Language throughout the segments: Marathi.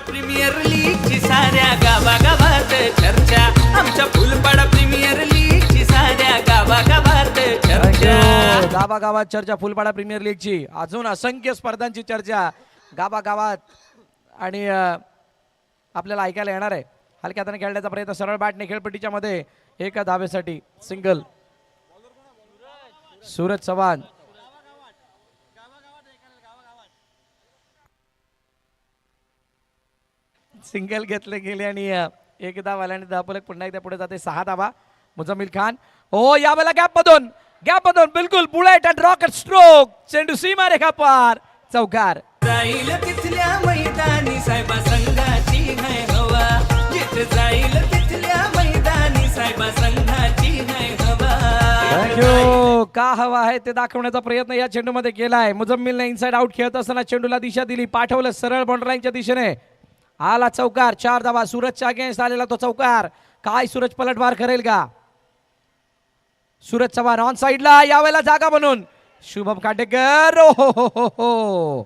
प्रीमियर लीगची साऱ्या गावागावात चर्चा, आमच्या फुलपाडा प्रीमियर लीगची साऱ्या गावागावात चर्चा. गावागावात चर्चा फुलपाडा प्रीमियर लीगची. अजून असंख्य स्पर्धांची चर्चा गावागावात आणि आपल्याला ऐकायला येणार आहे. हलक्या हाताने खेळण्याचा प्रयत्न, सरळ बॅटने खेळपट्टीच्या मध्ये एका धावेसाठी सिंगल. सूरज चव्हाण सिंगल घेतले गेले आणि एक धाव आल्याने धावफलक पुन्हा एकदा पुढे जाते. 6 धावा. मुजम्मिल खान हो या वेळेला गॅप मधून बिलकुल बुलेट अँड रॉकेट स्ट्रोक. चेंडू सीमा रेखा पार. चौकार. जाईल तिथल्या मैदानी साहेबा संघाची है हवा, जिथे जाईल तिथल्या मैदानी साहेबा संघाची है हवा. थँक्यू. का हवा आहे ते दाखवण्याचा प्रयत्न या चेंडूमध्ये केलाय. मुजम्मिलने इनसाइड आउट खेळत असताना चेंडूला दिशा दिली, पाठवलं सरळ बाउंड्री लाईनच्या दिशेने. आला चौकार. 4 धावा. सूरजच्या अगेन्स्ट आलेला तो चौकार. काय सूरज पलटवार करेल का? सूरज चव्हाण ऑन साइडला, यावेळेला जागा बनून शुभम खांडेकर. हो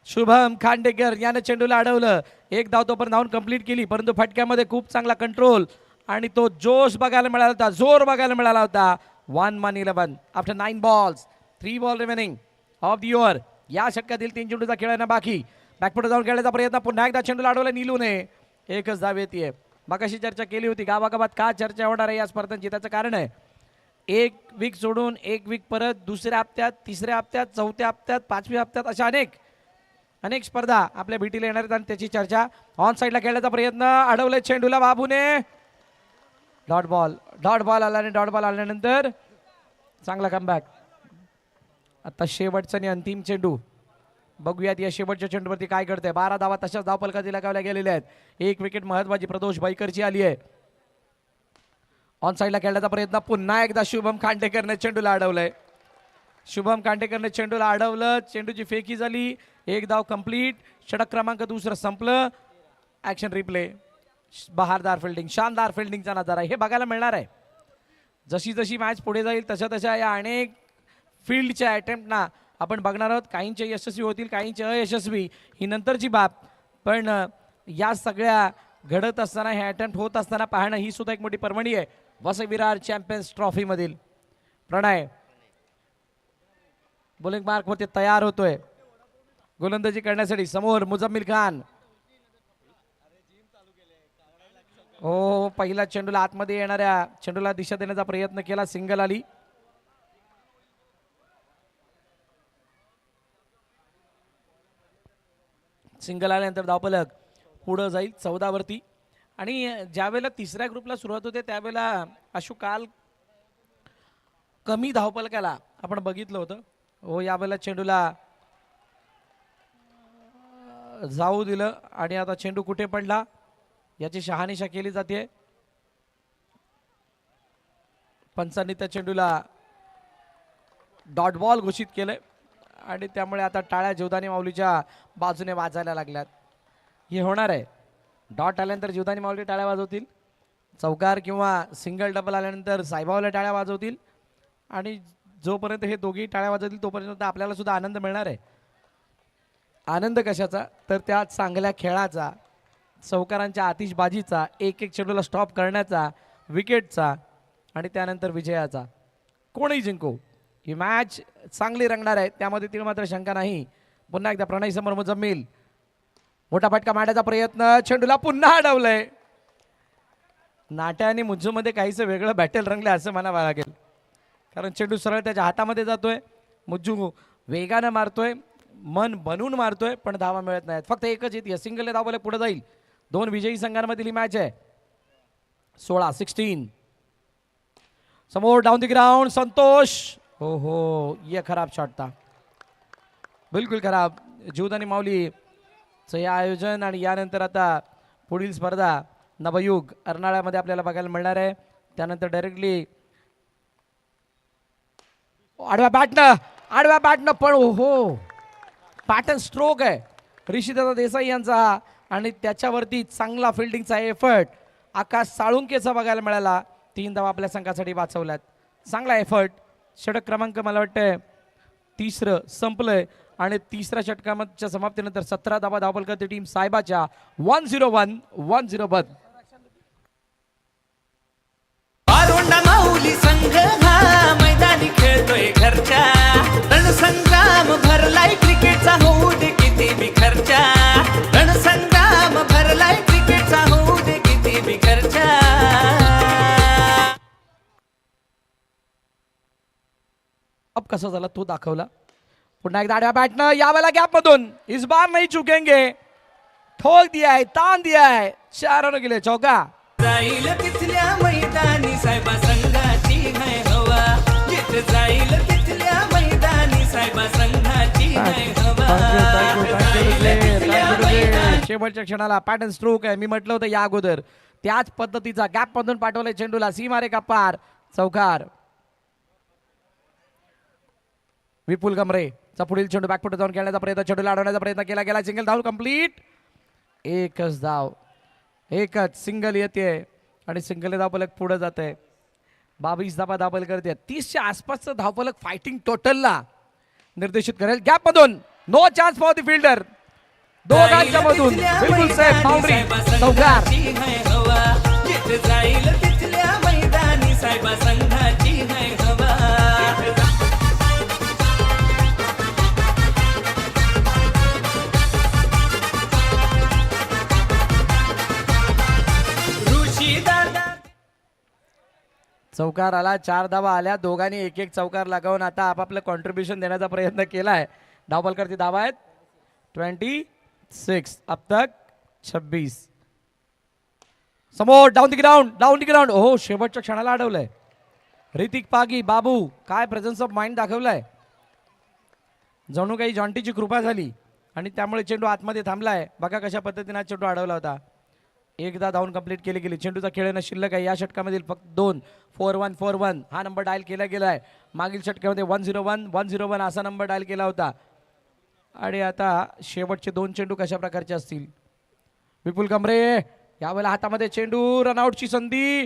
शुभम खांडेकर याने चेंडूला अडवलं. एक धाव तोपर्यंत धावून कंप्लीट केली, परंतु फटक्यामध्ये खूप चांगला कंट्रोल आणि तो जोश बघायला मिळाला होता, जोर बघायला मिळाला होता. 1-11 after 9 balls, 3 ball remaining of the over. या षटकातील 3 चेंडूचा खेळणं बाकी. बॅकपुढे जाऊन खेळण्याचा प्रयत्न, पुन्हा एकदा चेंडूला अडवलं नीलूने. एकच धाव येते. मगाशी चर्चा केली होती गावागावात का चर्चा होणार आहे या स्पर्धांची. त्याचं कारण आहे, एक वीक सोडून एक वीक परत, दुसऱ्या हप्त्यात, तिसऱ्या हप्त्यात, चौथ्या हप्त्यात, 5व्या हप्त्यात अशा अनेक स्पर्धा आपल्या भेटीला येणार आहेत आणि त्याची चर्चा. ऑन साईडला खेळण्याचा प्रयत्न, अडवले चेंडूला बाबूने. डॉट बॉल आला आणि डॉट बॉल आल्यानंतर चांगला कमबॅक. आता शेवटचा आणि अंतिम चेंडू बघूयात या शेवटच्या चेंडूवरती काय करते. 12 धावा तशाच धावफलकात लगावल्या गेलेल्या आहेत. एक विकेट महत्वाची प्रदोष बैकरची आली आहे. ऑन साईडला खेळण्याचा प्रयत्न, पुन्हा एकदा शुभम खांडेकरने चेंडूला अडवलंय. शुभम खांडेकरने चेंडूला अडवलं, चेंडूची फेकी झाली. एक धाव कंप्लीट. षटक क्रमांक 2 संपलं. Action replay. बहारदार फिल्डिंग, शानदार फिल्डिंगचा नजारा हे बघायला मिळणार आहे. जशी जशी मॅच पुढे जाईल तशा या अनेक फील्डच्या अटेम्प्टना आपण बघणार आहोत. काहींचे यशस्वी होतील, काहींचे अयशस्वी, ही नंतरची बाब. पण या सगळ्या घडत असताना, हे अटेम्प्ट होत असताना पाहणं ही सुद्धा एक मोठी पर्वणी आहे. वसई विरार चॅम्पियन्स ट्रॉफी मधील प्रणय बॉलिंग मार्क वरती तयार होतोय गोलंदाजी करण्यासाठी. समोर मुजम्मिल खान. हो पहिला चेंडूला आतमध्ये येणाऱ्या चेंडूला दिशा देण्याचा प्रयत्न केला, सिंगल आली. सिंगल आल्यानंतर धावफलक पुढं जाईल 14 वरती. आणि ज्यावेळेला तिसऱ्या ग्रुपला सुरुवात होते त्यावेळेला अशू काल कमी धावफलकाला आपण बघितलं होतं. हो यावेळेला चेंडूला जाऊ दिलं आणि आता चेंडू कुठे पडला याची शहानिशा केली जाते. पंचांनी त्या चेंडूला डॉट बॉल घोषित केलंय आणि त्यामुळे आता टाळ्या जीवदानी माऊलीच्या बाजूने वाजायला लागल्यात. हे होणार आहे. डॉट आल्यानंतर जीवदानी माऊली टाळ्या वाजवतील, चौकार किंवा सिंगल डबल आल्यानंतर साईबावल्या टाळ्या वाजवतील आणि जोपर्यंत हे दोघेही टाळ्या वाजवतील तोपर्यंत आपल्याला सुद्धा आनंद मिळणार आहे. आनंद कशाचा तर त्या चांगल्या खेळाचा, चौकारांच्या आतिषबाजीचा, एक चेंडूला स्टॉप करण्याचा, विकेटचा आणि त्यानंतर विजयाचा. कोणीही जिंको ही मॅच चांगली रंगणार आहे, त्यामध्ये तीळ मात्र शंका नाही. पुन्हा एकदा प्रणय समोर मुजम्मिल. मोठा फटका मारण्याचा प्रयत्न, चेंडूला पुन्हा अडवलंय. नाट्या आणि मुज्जूमध्ये काहीसं वेगळं बॅटल रंगलं असं म्हणावं लागेल, कारण चेंडू सरळ त्याच्या हातामध्ये जातोय. मुज्जू वेगानं मारतोय, मन बनवून मारतोय, पण धावा मिळत नाहीत. फक्त एकच येते, सिंगल धावले पुढे जाईल. 2 विजयी संघांमधील ही मॅच आहे. 16-16. समोर डाऊन द ग्राउंड संतोष. हो ये खराब शॉट था, बिलकुल खराब. जीवदानी माऊलीचं हे आयोजन आणि यानंतर आता पुढील स्पर्धा नवयुग अर्नाळ्यामध्ये आपल्याला बघायला मिळणार आहे. त्यानंतर डायरेक्टली आडव्या बॅटनं पण हो पॅटर्न स्ट्रोक आहे ऋषिदादा देसाई यांचा आणि त्याच्यावरती चांगला फिल्डिंगचा एफर्ट आकाश साळुंकेचा बघायला मिळाला. 3 धावा आपल्या संघासाठी वाचवल्यात. चांगला एफर्ट. षटक क्रमांक मला वाटतं 3 संपलंय आणि तिसऱ्या षटकाच्या समाप्तीनंतर 17 धावा धावपल करते टीम साहेबाच्या 101. पारोंडा माऊली संघ हा मैदानी खेळतोय घरच्या रणसंग्राम भरलाय क्रिकेटचा होऊ दे किती बी खर्चा रणसंग्राम भरलाय क्रिकेटचा होऊ दे किती बी खर्चा अब कसा झाला तो दाखवला पुन्हा एकदा आडव्या बॅटनं यावेळेला गॅप मधून इस बार नहीं चुकेंगे ठोक दिया है तान दिया है 4 रन गेले चौका जाईल तिथल्या मैदानी साहेबा संघाची है हवा जिथे जाईल तिथल्या मैदानी साहेबा संघाची है हवा शेवटच्या क्षणाला पॅटर्न स्ट्रोक आहे मी म्हटलं होतं या अगोदर त्याच पद्धतीचा गॅप मधून पाठवलाय चेंडूला सीमारे का पार चौकार विपुल गमरे चा पुढील चेंडू बॅकफुट जाऊन खेळण्याचा प्रयत्न चेंडूला अडवण्याचा प्रयत्न केला गेला सिंगल धाव कंप्लीट एकच सिंगल येते आणि सिंगल धावफलक पुढे जात आहे 22 धावा धावफलक करते 30च्या आसपासचं धावफलक फायटिंग टोटलला निर्देशित करेल गॅप मधून no chance for the fielder दोघांच्या मधून बिलकुल सेफ बाउंड्री चौकार जिथे जाईल तिथल्या मैदानी साहेबा संघाची है हवा चौकार आला 4 धावा आल्या दोघांनी एक चौकार लगावून आता आपापलं कॉन्ट्रीब्युशन देण्याचा प्रयत्न केलाय धावफलक करती धावा आहेत 26 अब तक 26 समोर डाऊन द ग्राउंड हो शेवटच्या क्षणाला अडवलंय ऋतिक पागी बाबू काय प्रेझेन्स ऑफ माइंड दाखवलाय जणू काही जॉन्टीची कृपा झाली आणि त्यामुळे चेंडू आतमध्ये थांबलाय बघा कशा पद्धतीने हा चेंडू अडवला होता एकदा धावून कंप्लीट केली गेली चेंडूचा खेळणं शिल्लक आहे या षटकामधील फक्त 2 4-1 हा नंबर डायल केला गेलाय मागील षटकामध्ये 101 असा नंबर डायल केला होता आणि आता शेवटचे 2 चेंडू कशा प्रकारचे असतील विपुल गमरे यावेळेला हातामध्ये चेंडू रनआउटची संधी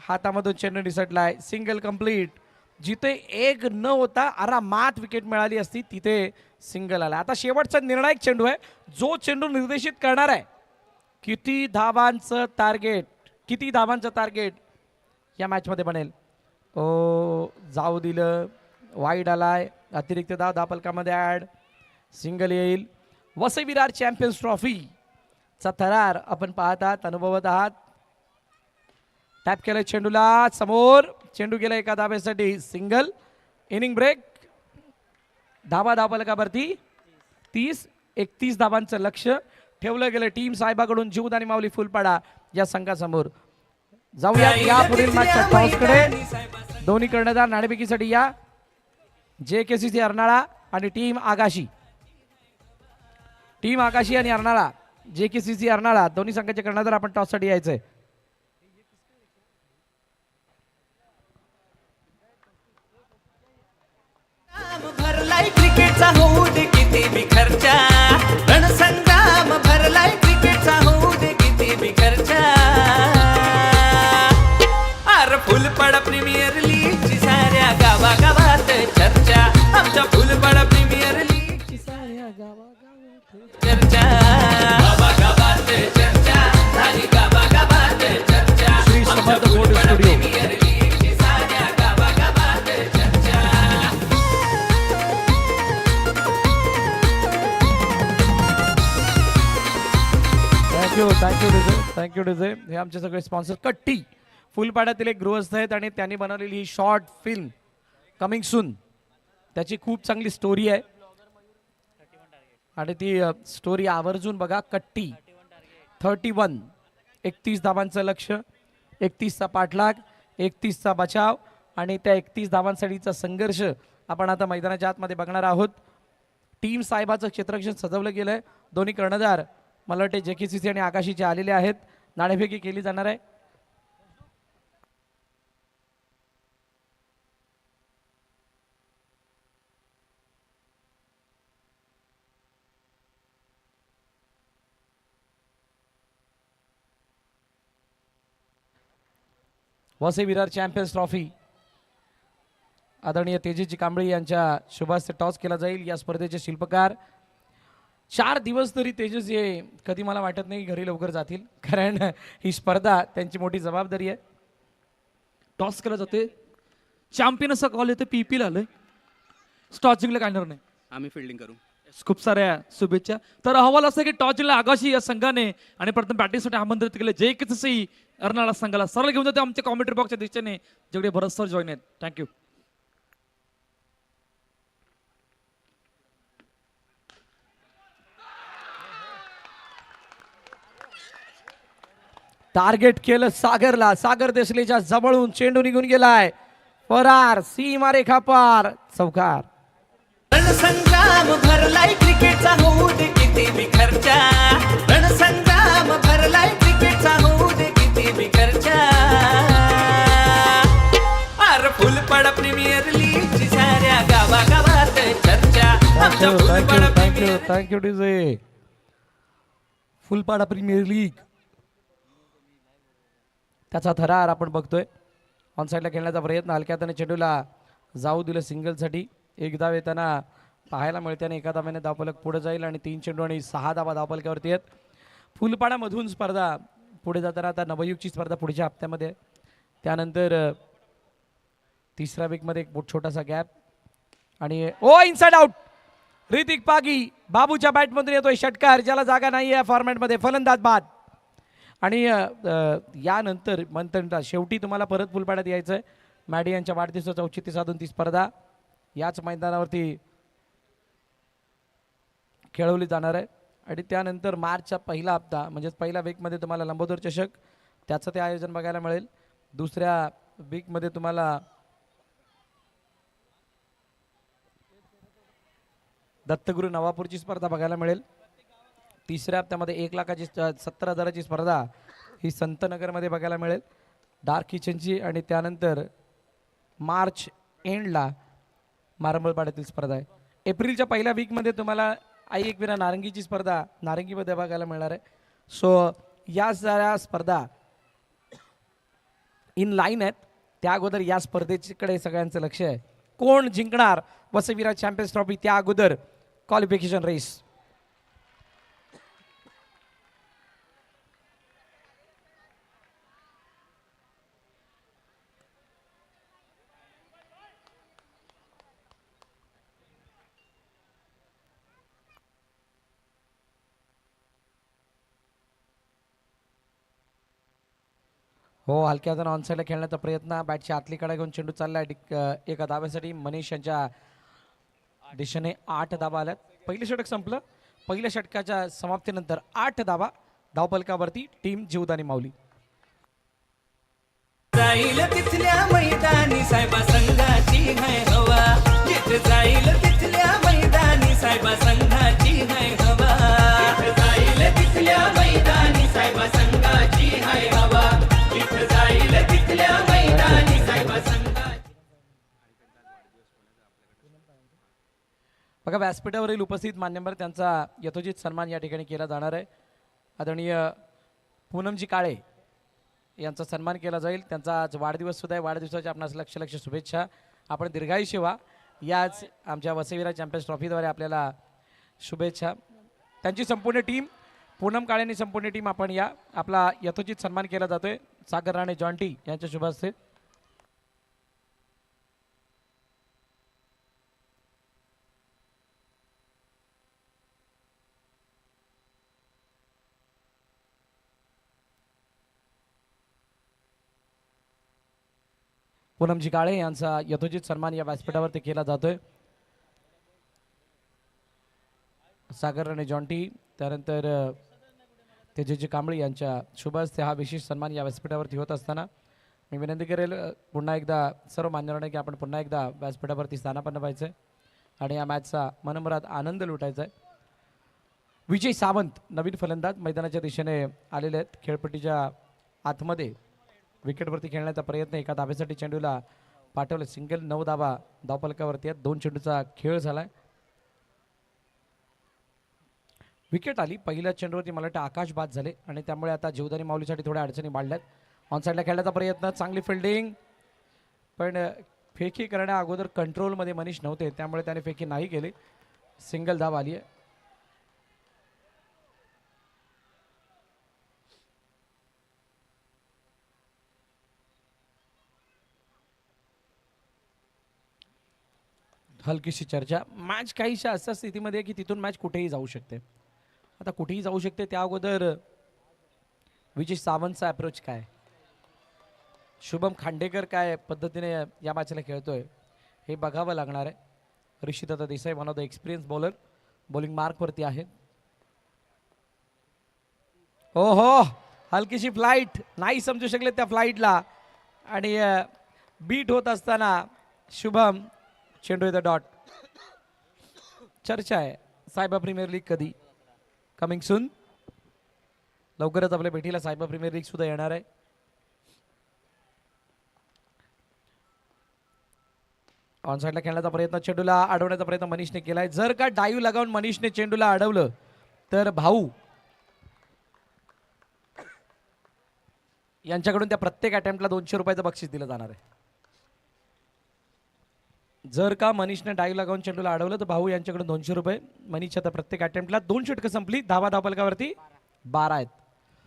हातामधून चेंडू निसटलाय सिंगल कंप्लीट जिथे एक न होता आरामात विकेट मिळाली असती तिथे सिंगल आला आता शेवटचा निर्णायक चेंडू आहे जो चेंडू निर्देशित करणार आहे किती धावांचं टार्गेट या मॅच मध्ये बनेल जाऊ दिलं वाईड आलाय अतिरिक्त धाव धावफलकामध्ये ऍड सिंगल येईल वसई विरार चॅम्पियन्स ट्रॉफी चा थरार आपण पाहत आहात अनुभवत आहात टॅप केलं चेंडूला समोर चेंडू गेला एका धाब्यासाठी सिंगल इनिंग ब्रेक धावा धावफलकावरती 31 धावांचं लक्ष ठेवलं गेलं टीम साहेबाकडून जीवदानी माऊली फुलपाडा या संघासमोर जाऊया या पुढील मॅचच्या टॉसकडे दोन्ही कर्णधार नाणेफेकीसाठी या JKCC अर्नाळा आणि टीम आकाशी आणि अर्नाळा JKCC अर्नाळा दोन्ही संघाचे कर्णधार आपण टॉससाठी यायचंय भरलाय क्रिकेटचा होऊ दे किती बी खर्चा रणसंग्राम भरलाय क्रिकेटचा होऊ दे किती बी खर्चा अर फुलपाडा प्रीमियर लीगची साऱ्या गावागावात चर्चा आमच्या फुलपाडा प्रीमियर लीगची साऱ्या गावागावात चर्चा गावागावात चर्चा झाली गावागावात चर्चा Shri Samarth board studio thank you DJ हे आमचे सगळे स्पॉन्सर कट्टी फुलपाड्यातील एक गृहस्थ आहेत आणि त्यांनी बनवलेली ही शॉर्ट फिल्म कमिंग सून त्याची खूप चांगली स्टोरी आहे आणि ती स्टोरी आवर्जून बघा कट्टी 31 धावांचं लक्ष 31चा पाठलाग 31चा बचाव आणि त्या 31 धावांसाठीचा संघर्ष आपण आता मैदानाच्या आतमध्ये बघणार आहोत टीम साहेबाचं क्षेत्ररक्षण सजवलं गेलंय दोन्ही कर्णधार मला वाटते JKCC आणि आकाशीचे आलेले आहेत नाणेफेकी केली जाणार आहे वसई विरार चॅम्पियन्स ट्रॉफी आदरणीय तेजस्वी कांबळे यांच्या शुभास्ते टॉस केला जाईल. या स्पर्धेचे शिल्पकार 4 दिवस तरी तेजस हे कधी मला वाटत नाही घरी लवकर जातील, कारण ही स्पर्धा त्यांची मोठी जबाबदारी आहे. टॉस केला जाते. चॅम्पियन असा कॉल येतो, पीपीला आलोय. टॉस जिंकलं काढणार नाही. आम्ही फिल्डिंग करू. खूप साऱ्या शुभेच्छा. तर अहवाल असा की टॉस जिंकला आगाशी या संघाने आणि प्रथम बॅटिंगसाठी आमंत्रित केले. जय किसई अर्नाळा संघाला सरळ घेऊन जाते आमच्या कॉमेंट्री बॉक्सच्या दिशेने, जेवढे भरत सर जॉईन आहेत. थँक्यू. टार्गेट केलं सागरला. सागर देसलेच्या जवळून चेंडू निघून गेलाय. फरार, सीमा रेखा पार, चौकार. रणसंग्राम भरलाय क्रिकेटचा होऊ दे किती बी खर्चा. रणसंग्राम भरलाय क्रिकेटचा होऊ दे किती बी खर्चा. अर फुलपाडा प्रीमियर लीगची साऱ्या गावागावात चर्चा. आमच्या Phulpada premier thank you DJ. Phulpada premier league त्याचा थरार आपण बघतोय. ऑन साईडला खेळण्याचा प्रयत्न हलक्या हाताने चेंडूला जाऊ दिलं सिंगलसाठी. एक धाव येताना पाहायला मिळते आणि एका धाव्याने धावफलक पुढे जाईल आणि 3 चेंडू आणि 6 धावा धावफलकावरती आहेत. फुलपाडामधून स्पर्धा पुढे जाताना आता नवयुगची स्पर्धा पुढच्या हप्त्यामध्ये. त्यानंतर तिसऱ्या वीकमध्ये एक छोटासा गॅप आणि ओ इनसाइड आउट. ऋतिक पागी बाबूच्या बॅटमधून येतोय षटकार, ज्याला जागा नाही आहे फॉर्मॅटमध्ये. फलंदाज बाद. आणि यानंतर मंथनला शेवटी तुम्हाला परत फुलपाड्यात यायचं आहे. मॅडी यांच्या वाढदिवसाचं औचित्य साधून ती स्पर्धा याच मैदानावरती खेळवली जाणार आहे. आणि त्यानंतर मार्चचा पहिला हप्ता म्हणजेच पहिल्या वीकमध्ये तुम्हाला लंबोदर चषक त्याचं ते आयोजन बघायला मिळेल. दुसऱ्या वीकमध्ये तुम्हाला दत्तगुरू नवापूरची स्पर्धा बघायला मिळेल. तिसऱ्या हप्त्यामध्ये 1,70,000ची स्पर्धा ही संतनगरमध्ये बघायला मिळेल डार्क किचनची. आणि त्यानंतर मार्च एंडला मारंबळपाड्यातील स्पर्धा आहे. एप्रिलच्या पहिल्या वीकमध्ये तुम्हाला आई एकविरा नारंगीची स्पर्धा नारंगीमध्ये बघायला मिळणार आहे. सो या साऱ्या स्पर्धा इन लाईन आहेत. त्या अगोदर या स्पर्धेकडे सगळ्यांचं लक्ष आहे. कोण जिंकणार वसईविरा चॅम्पियन्स ट्रॉफी त्या अगोदर क्वालिफिकेशन रेस. हो, हलक्या हाताने ऑनसाईडला खेळण्याचा प्रयत्न. बॅटच्या आतली कडा घेऊन चेंडू चाललाय एका धाब्यासाठी. मनीष यांच्या दिशेने 8 धाबा आल्यात. पहिलं षटक संपलं. पहिल्या षटकाच्या समाप्तीनंतर 8 धाबा धावपलकावरती टीम जीवदानी माऊली. जाईल तिथल्या मैदानी साहेबा संघाची है हवा. जिथे जाईल तिथल्या मैदानी साहेबा संघाची है हवा. जिथे जाईल तिथल्या मैदानी साहेबा संघाची है हवा. जिथे जाईल तिथल्या मैदानी साहेबा संघाची. बघा, व्यासपीठावरील उपस्थित मान्यवर त्यांचा यथोचित सन्मान या ठिकाणी केला जाणार आहे. आदरणीय पूनमजी काळे यांचा सन्मान केला जाईल. त्यांचा आज वाढदिवस सुद्धा आहे. वाढदिवसाच्या आपणास लक्ष शुभेच्छा. आपण दीर्घायुष्य व्हा याच आमच्या वसईविरा चॅम्पियन्स ट्रॉफीद्वारे आपल्याला शुभेच्छा. त्यांची संपूर्ण टीम, पूनम काळेंनी संपूर्ण टीम आपण या आपला यथोचित सन्मान केला जातोय. सागर राणे जॉन्टी यांच्या शुभ हस्ते. पूनमजी काळे यांचा यथोचित सन्मान या व्यासपीठावरती केला जातोय. सागर राणे जॉन्टी त्यानंतर तेजस्वी कांबळे यांच्या शुभ हस्ते हा विशेष सन्मान या व्यासपीठावरती होत असताना मी विनंती करेल पुन्हा एकदा सर्व मान्यवरांना की आपण पुन्हा एकदा व्यासपीठावरती स्थानापन्न व्हायचं आहे आणि या मॅचचा मनमुराद आनंद लुटायचा आहे. विजय सावंत नवीन फलंदाज मैदानाच्या दिशेने आलेले आहेत. खेळपट्टीच्या आतमध्ये विकेटवरती खेळण्याचा प्रयत्न. एका धाब्यासाठी चेंडूला पाठवलं. सिंगल. 9 धाबा धावपलकावरती आहेत. 2 चेंडूचा खेळ झालाय. विकेट आली. पहिल्या चेंडूवरती मला वाटतं आकाश बाद झाले आणि त्यामुळे आता जीवदानी माऊलीसाठी थोड्या अडचणी वाढल्यात. ऑन साईडला खेळण्याचा प्रयत्न. चांगली फिल्डिंग पण फेकी करण्या अगोदर कंट्रोलमध्ये मनीष नव्हते, त्यामुळे त्याने फेकी नाही केली. सिंगल धाव आली आहे. हलकीशी चर्चा. मॅच काहीशा अशा स्थितीमध्ये की तिथून मॅच कुठेही जाऊ शकते. आता कुठेही जाऊ शकते त्या अगोदर विजय सावंतचा अप्रोच काय, शुभम खांडेकर काय पद्धतीने या मॅचला खेळतोय हे बघावं लागणार आहे. ऋषिदादा Desai one of the experience bowler bowling मार्कवरती आहे. हो हो, हलकीशी फ्लाईट नाही समजू शकले त्या फ्लाईटला आणि बीट होत असताना शुभम चेंडू येतो डॉट. चर्चा आहे सायबा प्रीमियर लीग कधी, कमिंग सून. लवकरच आपल्या भेटीला सायबा प्रीमियर लीग सुद्धा येणार आहे. ऑन साईडला खेळण्याचा प्रयत्न, चेंडूला अडवण्याचा प्रयत्न मनीषने केलाय. जर का डाईव्ह लगावून मनीषने चेंडूला अडवलं तर भाऊ यांच्याकडून त्या प्रत्येक अटेम्प्टला 200 रुपयाचं बक्षीस दिलं जाणार आहे. जर का मनीषने डाईव्ह लगावून चेंडूला अडवलं तर भाऊ यांच्याकडून 200 रुपये. मनीषच्या तर प्रत्येक अटेम्प्टला 2 षटकं संपली. धावा धावफलकावरती 12 आहेत.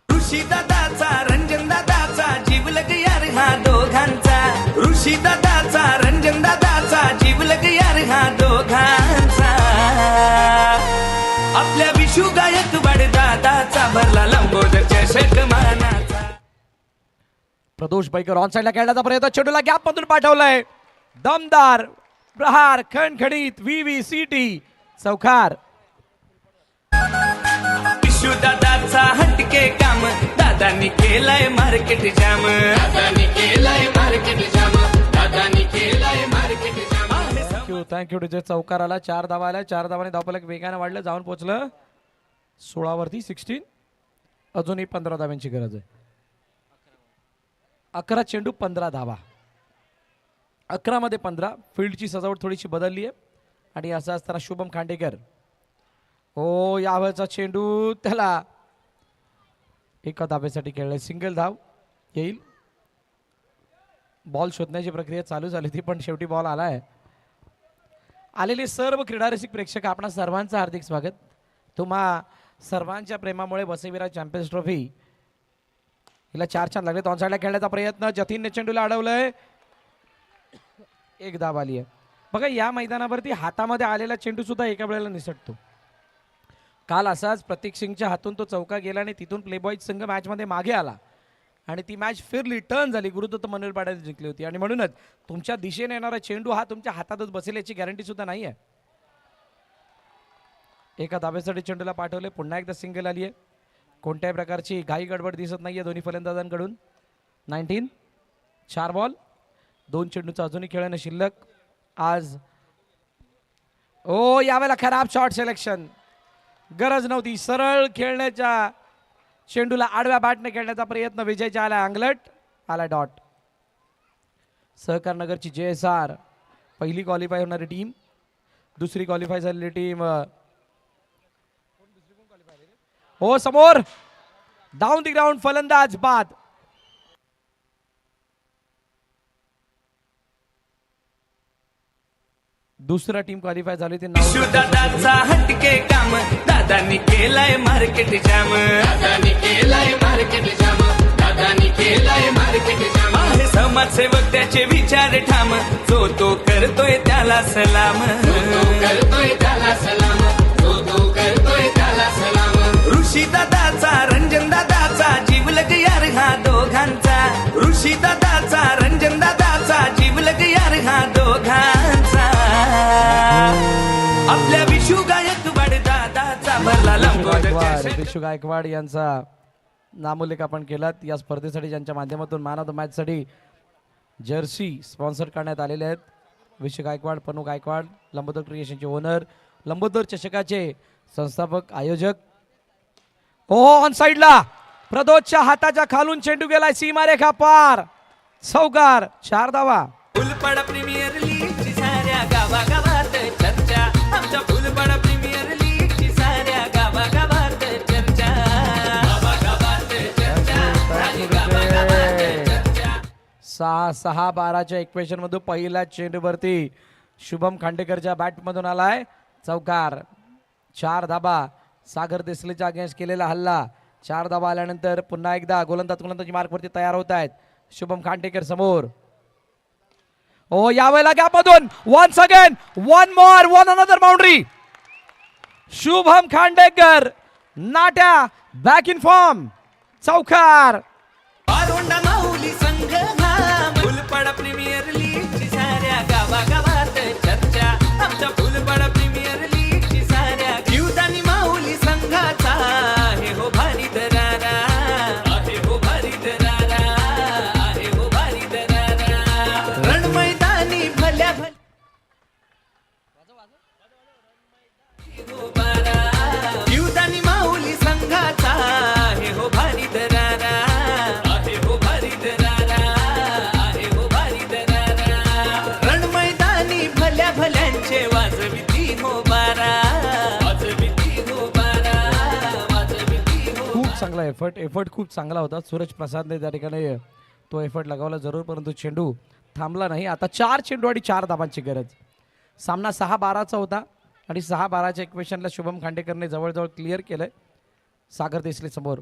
ऋषी दादाचा रंजन दादाचा जीवलग यार हा दोघांचा. ऋषी दादाचा रंजन दादाचा जीवलग यार हा दोघांचा. आपल्या विशू गायकवाड दादाचा भरला लंबोदरच्या षटमानाचा. प्रदोष बैकर ऑन साईडला खेळण्याचा प्रयत्न, चेंडूला गॅप मधून पाठवलाय. दमदार प्रहार, खणखणीत VVCT चौकार. विशू दादाचा हटके काम दादानी केलाय मार्केट जाम. दादानी केलाय मार्केट जाम. दादानी केलाय मार्केट जाम. Thank you DJ. चौकार आला. 4 धावा आल्या. 4 धावाने धावफलक वेगाने वाढलं, जाऊन पोहोचलं 16 वरती 16. अजूनही 15 धाव्यांची गरज आहे. 11 चेंडू 15 धावा. 11 मध्ये 15. फील्डची सजावट थोडीशी बदलली आहे आणि असं असताना शुभम खांडेकर, हो यावरचा चेंडू त्याला एका धाब्यासाठी खेळलाय. सिंगल धाव येईल. बॉल शोधण्याची प्रक्रिया चालू झाली होती पण शेवटी बॉल आलाय. आलेले सर्व क्रीडारसिक प्रेक्षक आपणा सर्वांचं हार्दिक स्वागत. तुम्हा सर्वांच्या प्रेमामुळे वसईविराज चॅम्पियन्स ट्रॉफी हिला 4 छान लागले. ऑन साईडला खेळण्याचा प्रयत्न, जतीनने चेंडूला अडवलंय. 1 धाव आली आहे. बघा या मैदानावरती हातामध्ये आलेला चेंडू सुद्धा एका वेळेला निसटतो. काल असाच प्रतीक सिंगच्या हातून तो चौका गेला आणि तिथून प्लेबॉय संघ मॅचमध्ये मागे आला आणि ती मॅच फिरली, टर्न झाली. गुरुदत्त मनोरपाड्याने जिंकली होती आणि म्हणूनच तुमच्या दिशेने येणारा चेंडू हा तुमच्या हातातच बसेल याची गॅरंटी सुद्धा नाही आहे. एका धाब्यासाठी चेंडूला पाठवले. पुन्हा एकदा सिंगल आली आहे. कोणत्याही प्रकारची घाई गडबड दिसत नाहीये दोन्ही फलंदाजांकडून. 19 4 बॉल 2 चेंडूचा अजूनही खेळणं शिल्लक. आज ओ यावेळेला खराब शॉट सिलेक्शन. गरज नव्हती. सरळ खेळण्याच्या चेंडूला आडव्या बॅटने खेळण्याचा प्रयत्न. विजयच्या आला अंगलट, आला डॉट. सहकार नगरची JSR पहिली क्वालिफाय होणारी टीम, दुसरी क्वालिफाय झालेली टीम हो समोर. डाऊन द ग्राउंड फलंदाज बाद. दुसरा टीम क्वालिफाय झाली ते नाव. विशू दादाचा हटके काम दादानी केलाय मार्केट जाम. दादानी केलाय मार्केट जाम. दादानी केलाय मार्केट जाम. आहे समाजसेवक त्याचे विचार ठाम. जो तो करतोय त्याला सलाम. जो करतोय त्याला सलाम. जो तो करतोय त्याला सलाम. ऋषी दादाचा रंजन दादाचा जीवलग यार हा दोघांचा. ऋषी दादाचा रंजन दादाचा जीवलग यार हा दोघांचा. आपल्या विशू गायकवाड दादाचा भरला लंबोदरच्या. विशू गायकवाड यांचा नामोल्लेख आपण केलात. या स्पर्धेसाठी ज्यांच्या माध्यमातून मॅन ऑफ द मॅच साठी जर्सी स्पॉन्सर करण्यात आलेले आहेत. विशू गायकवाड, पनू गायकवाड, लंबोदर क्रिएशनचे ओनर, लंबोदर चषकाचे संस्थापक आयोजक. हो ऑन साईडला प्रदोषच्या हाताच्या खालून चेंडू गेलाय सीमारेखा पार. चौकार. 4 धावा. फुलपाडा प्रीमियर लीगची साऱ्या गावागावात चर्चा. आमच्या फुलपाडा प्रीमियर लीगची साऱ्या गावागावात चर्चा. गावागावात चर्चा. आणि गावागावात चर्चा. 6-6-12च्या इक्वेशन मधून पहिल्या चेंडूवरती शुभम खांडेकरच्या बॅट मधून आलाय चौकार. 4 धाबा. सागर देसलेच्या अगेन्स्ट केलेला हल्ला. 4 धाबा आल्यानंतर पुन्हा एकदा गोलंदाजी मार्कवरती तयार होत आहेत शुभम खांडेकर समोर. ओ यावेळेला गॅप मधून once again one more one another boundary. Shubham Khandekar Natya back in form चौकार. पारोंडा माऊली संघ हा फुलपाडा प्रीमियर लीगची साऱ्या गावागावात चर्चा. आमच्या फुलपाडा प्रीमियर लीगची साऱ्या जीवदानी माऊली संघाचा आहे हो भारी दरारा. आहे हो भारी दरारा. आहे हो भारी दरारा. रण मैदानी भल्या भल्या जीवदानी माऊली संघाचा आहे हो भारी दरारा. आहे हो भारी दरारा. आहे हो भारी दरारा. रण मैदानी भल्या भल्यांचे वाजविती हो बारा. वाजविती हो बारा. वाजविती हो. खूप चांगला एफर्ट खूप चांगला होता. सूरज प्रसादने त्या ठिकाणी तो एफर्ट लगावला जरूर, परंतु चेंडू थांबला नाही. आता 4 चेंडू आणि 4 धाबांची गरज. सामना 6-12चा होता आणि 6-12च्या इक्वेशनला शुभम खांडेकरने जवळजवळ क्लिअर केलंय. सागर देसले समोर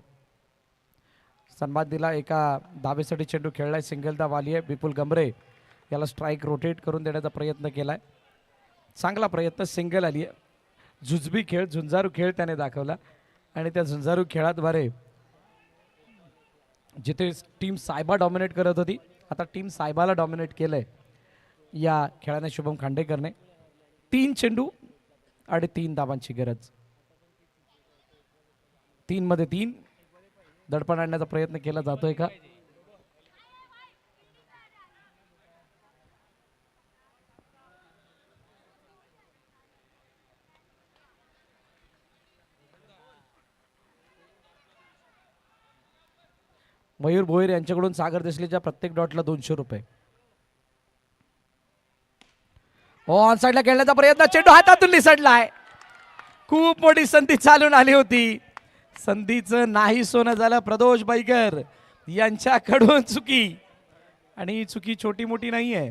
सन्मान दिला. एका धाबेसाठी चेंडू खेळलाय. सिंगल धाव आली आहे. विपुल गमरे याला स्ट्राईक रोटेट करून देण्याचा प्रयत्न केलाय. चांगला प्रयत्न. सिंगल आली आहे. जुजबी खेळ झुंजारू खेळ त्याने दाखवला आणि त्या झुंजारू खेळाद्वारे जिथे टीम सायबा डॉमिनेट करत होती आता टीम सायबाला डॉमिनेट केलंय या खेळाने शुभम खांडेकरने. 3 चेंडू आणि 3 धाबांची गरज. 3 मध्ये 3 दडपण आणण्याचा प्रयत्न केला जातोय का. मयूर भोईर यांच्याकडून सागर देसलेच्या प्रत्येक डॉटला 200 रुपये. ऑन साइडला खेळण्याचा प्रयत्न. चेंडू हातातून निसटलाय. खूप मोठी संधी चालून आली होती. संधीचं नाही सोनं झालं. प्रदोष बैकर यांच्याकडून चुकी. आणि ही चुकी छोटी मोठी नाही आहे.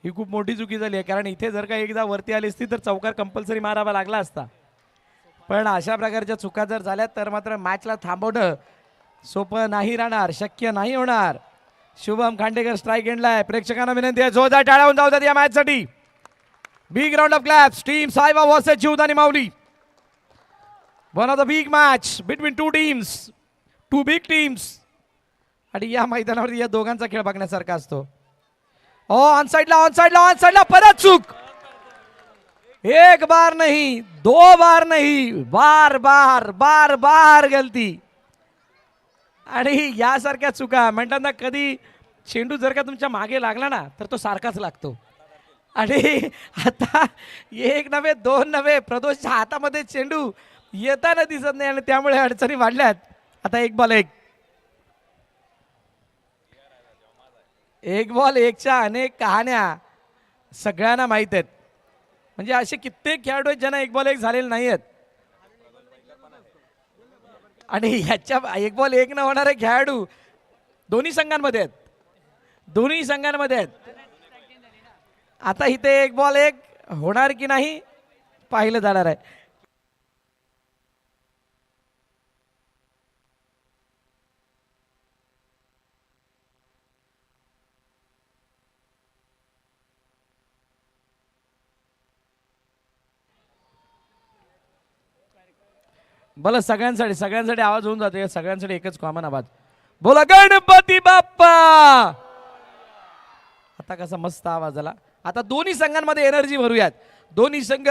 ही खूप मोठी चुकी झाली आहे. कारण इथे जर का एकदा वरती आली असती तर चौकार कंपल्सरी मारावा लागला असता. पण अशा प्रकारच्या चुका जर झाल्या तर मात्र मॅचला थांबवणं सोपं नाही राहणार. शक्य नाही होणार. शुभम खांडेकर स्ट्राईक एंडला आहे. प्रेक्षकांना विनंती आहे जोरदार टाळ्यावून जाऊ द्या या मॅच साठी. Big round of claps. Team Saiba versus Jivdani Mauli. One of the big match between 2 teams. 2 big teams. आणि या मैदानावरती या दोघांचा खेळ बघण्यासारखा असतो. ऑन साइडला परत चूक. एक बार नहीं 2 बार नहीं बार बार गलती. आणि यासारख्या चुका म्हणतात ना, कधी चेंडू जर का तुमच्या मागे लागला ना तर तो सारखाच लागतो. आणि आता 1 नव्हे 2 नव्हे प्रदोषच्या हातामध्ये चेंडू येताना दिसत नाही आणि त्यामुळे अडचणी वाढल्यात. आता 1 बॉल 1. 1 बॉल 1च्या अनेक कहाण्या सगळ्यांना माहित आहेत. म्हणजे असे कित्येक खेळाडू आहेत ज्यांना 1 बॉल 1 झालेले नाही आहेत. आणि ह्याच्या 1 बॉल 1 न होणारे खेळाडू दोन्ही संघांमध्ये आहेत. आता इथे 1 बॉल 1 होणार की नाही पाहिलं जाणार आहे. बोला सगळ्यांसाठी आवाज होऊन जाते. सगळ्यांसाठी एकच कॉमन आवाज. बोला गणपती बाप्पा. आता कसा मस्त आवाज आला. आता दोन्ही संघांमध्ये एनर्जी भरूयात. दोन्ही संघ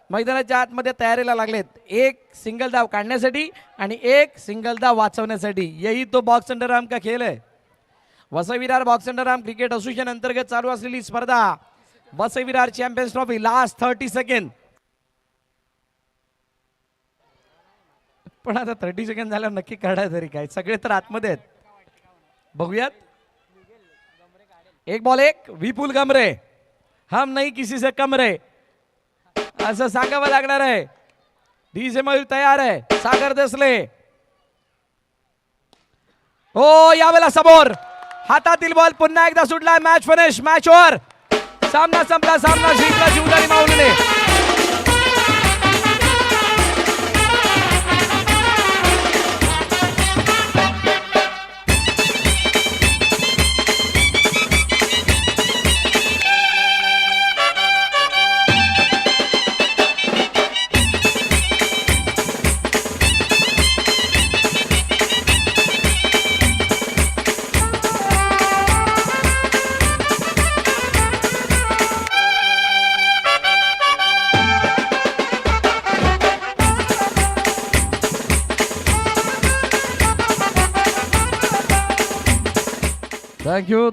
मैदानाच्या आतमध्ये तयारीला लागलेत. 1 सिंगल धाव काढण्यासाठी आणि 1 सिंगल धाव वाचवण्यासाठी. यही तो बॉक्स अंडर आर्म का खेळ आहे. Vasai Virar box under arm cricket association अंतर्गत चालू असलेली स्पर्धा Vasai Virar champions trophy. Last 30 second. पण आता 30 सेकंड झाल्यावर नक्की काढाय तरी काय. सगळे तर आतमध्ये आहेत. बघूयात. 1 बॉल 1 विपुल गमरे. हम नहीं किसी से कम रे असं सांगावं लागणार आहे. डीजे मयूर तयार आहे. सागर देसले. हो यावेळेला समोर हातातील बॉल पुन्हा एकदा सुटला. Match finish, match over. सामना संपला, सामना जिंकला शिवधारी माऊलीने.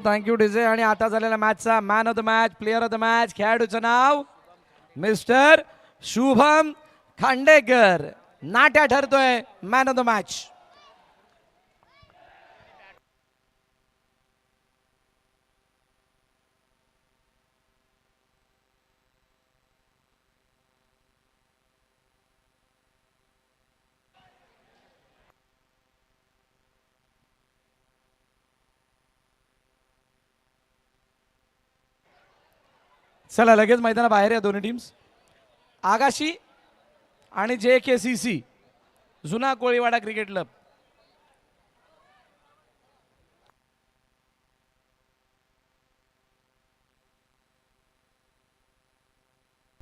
Thank you DJ. आणि आता झालेल्या मॅचचा man of the match, player of the match, खेळाडूचं नाव मिस्टर शुभम खांडेकर. नाट्या ठरतोय मॅन ऑफ द मॅच. चला लगेच मैदानाबाहेर या दोन्ही टीम्स. आगाशी आणि JKCC जुना कोळीवाडा क्रिकेट क्लब